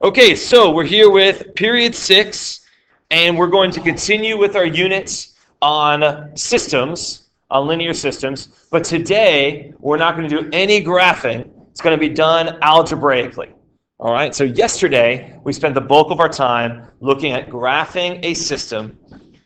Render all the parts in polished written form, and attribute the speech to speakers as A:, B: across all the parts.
A: Okay, so we're here with period 6, and we're going to continue with our units on systems, on linear systems. But today, we're not going to do any graphing. It's going to be done algebraically. All right, so yesterday, we spent the bulk of our time looking at graphing a system,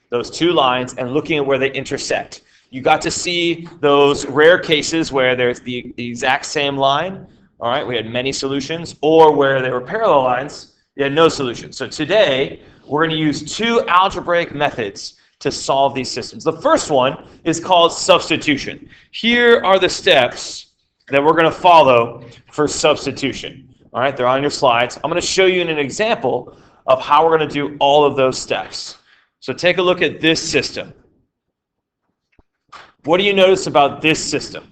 A: those two lines, and looking at where they intersect. You got to see those rare cases where there's the exact same line. All right, we had many solutions, or where they were parallel lines, you had no solution. So today, we're going to use two algebraic methods to solve these systems. The first one is called substitution. Here are the steps that we're going to follow for substitution. All right, they're on your slides. I'm going to show you in an example of how we're going to do all of those steps. So take a look at this system. What do you notice about this system?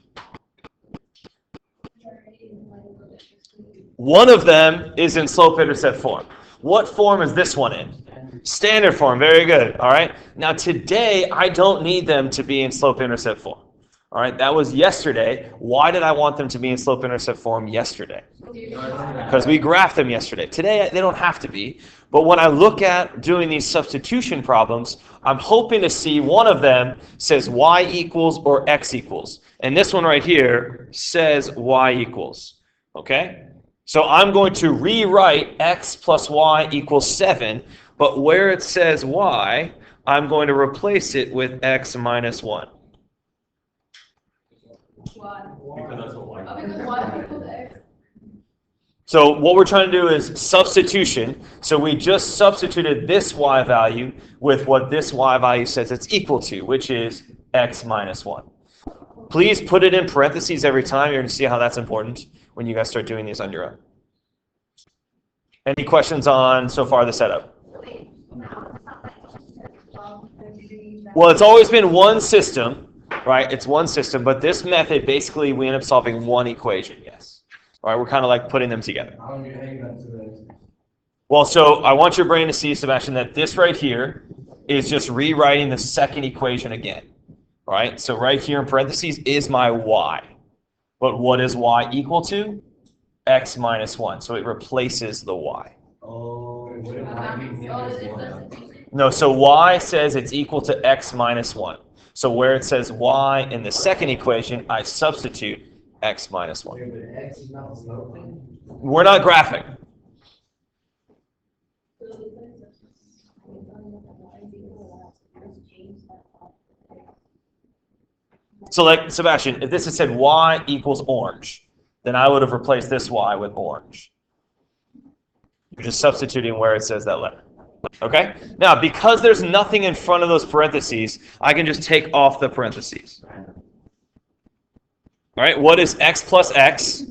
A: One of them is in slope-intercept form. What form is this one in? Standard form. Very good. All right. Now today, I don't need them to be in slope-intercept form. All right. That was yesterday. Why did I want them to be in slope-intercept form yesterday? Because we graphed them yesterday. Today, they don't have to be. But when I look at doing these substitution problems, I'm hoping to see one of them says y equals or x equals. And this one right here says y equals. Okay? So I'm going to rewrite x plus y equals 7, but where it says y, I'm going to replace it with x minus 1. So what we're trying to do is substitution. So we just substituted this y value with what this y value says it's equal to, which is x minus 1. Please put it in parentheses every time. You're going to see how that's important when you guys start doing these on your own. Any questions on so far the setup? Well, it's always been one system, right? It's one system, but this method, basically, we end up solving one equation, yes. All right, we're kind of like putting them together. Well, so I want your brain to see, Sebastian, that this right here is just rewriting the second equation again. All right, so right here in parentheses is my y. But what is y equal to? X minus 1. So it replaces the y. No, so y says it's equal to x minus 1. So where it says y in the second equation, I substitute x minus 1. We're not graphing. So like, Sebastian, if this had said y equals orange, then I would have replaced this y with orange. You're just substituting where it says that letter. Okay? Now, because there's nothing in front of those parentheses, I can just take off the parentheses. All right, what is x plus x?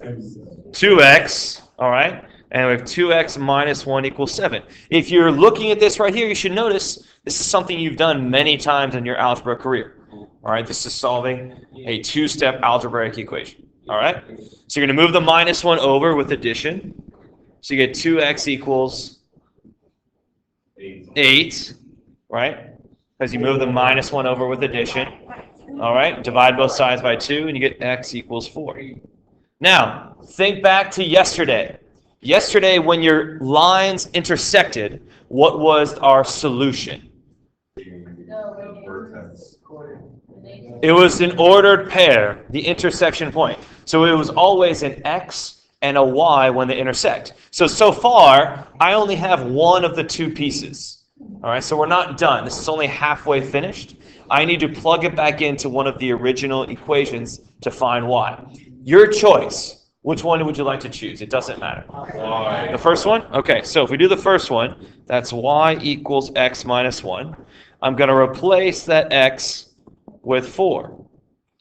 A: 2x, all right? And we have 2x minus 1 equals 7. If you're looking at this right here, you should notice this is something you've done many times in your algebra career. All right, this is solving a two-step algebraic equation. All right, so you're going to move the minus 1 over with addition. So you get 2x equals 8, right? Because you move the minus 1 over with addition. All right, divide both sides by 2, and you get x equals 4. Now, think back to yesterday. Yesterday, when your lines intersected, what was our solution? It was an ordered pair, the intersection point. So it was always an x and a y when they intersect. So far, I only have one of the two pieces. All right, so we're not done. This is only halfway finished. I need to plug it back into one of the original equations to find y. Your choice. Which one would you like to choose? It doesn't matter. Y. The first one? Okay, so if we do the first one, that's y equals x minus 1. I'm going to replace that x with 4.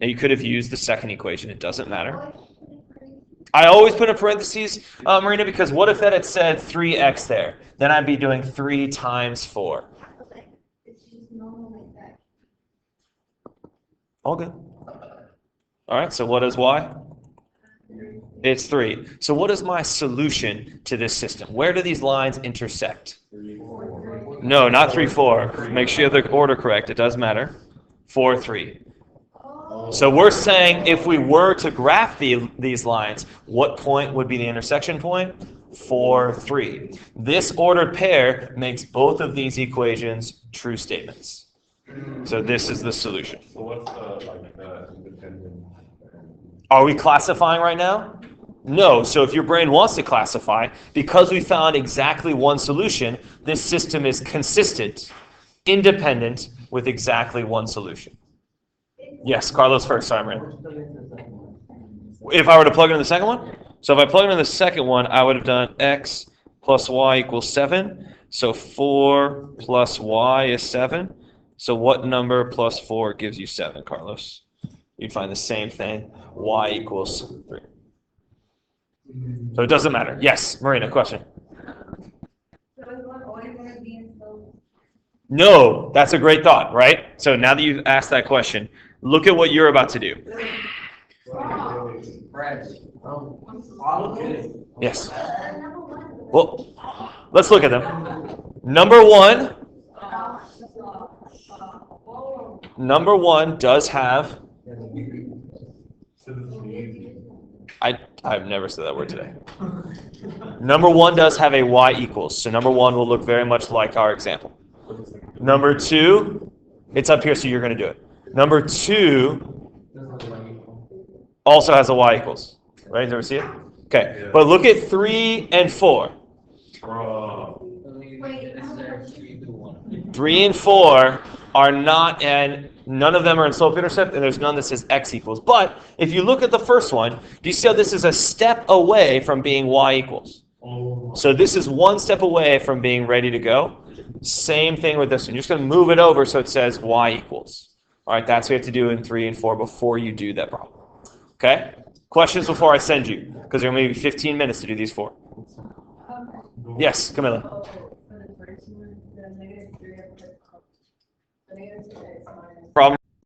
A: Now you could have used the second equation. It doesn't matter. I always put in parentheses, Marina, because what if that had said 3x there? Then I'd be doing 3 times 4. All good. All right, so what is y? It's 3. So what is my solution to this system? Where do these lines intersect? No, not 3, 4. Make sure you have the order correct. It does matter. 4, 3. So we're saying if we were to graph these lines, what point would be the intersection point? 4, 3. This ordered pair makes both of these equations true statements. So this is the solution.
B: So what's the independent?
A: Are we classifying right now? No. So if your brain wants to classify, because we found exactly one solution, this system is consistent, independent, with exactly one solution. Yes, Carlos first. Sorry, Marin. If I were to plug in the second one? So if I plug in the second one, I would have done x plus y equals 7. So 4 plus y is 7. So what number plus 4 gives you 7, Carlos? You'd find the same thing. Y equals 3. So it doesn't matter. Yes, Marina, question.
C: So is one always going to be in slope?
A: No, that's a great thought, right? So now that you've asked that question, look at what you're about to do. Yes. Well, let's look at them. Number one does have. I've never said that word today. Number one does have a y equals. So number one will look very much like our example. Number two, it's up here, so you're going to do it. Number two also has a y equals. Right? Did you ever see it? Okay. But look at 3 and 4. 3 and 4 are not, and none of them are in slope intercept, and there's none that says x equals. But if you look at the first one, do you see how this is a step away from being y equals? So this is one step away from being ready to go. Same thing with this one. You're just going to move it over so it says y equals. All right, that's what you have to do in 3 and 4 before you do that problem. Okay? Questions before I send you? Because there are maybe 15 minutes to do these 4. Yes, Camilla.
C: For the first one, the -3 of the negative 3x minus
A: Problem.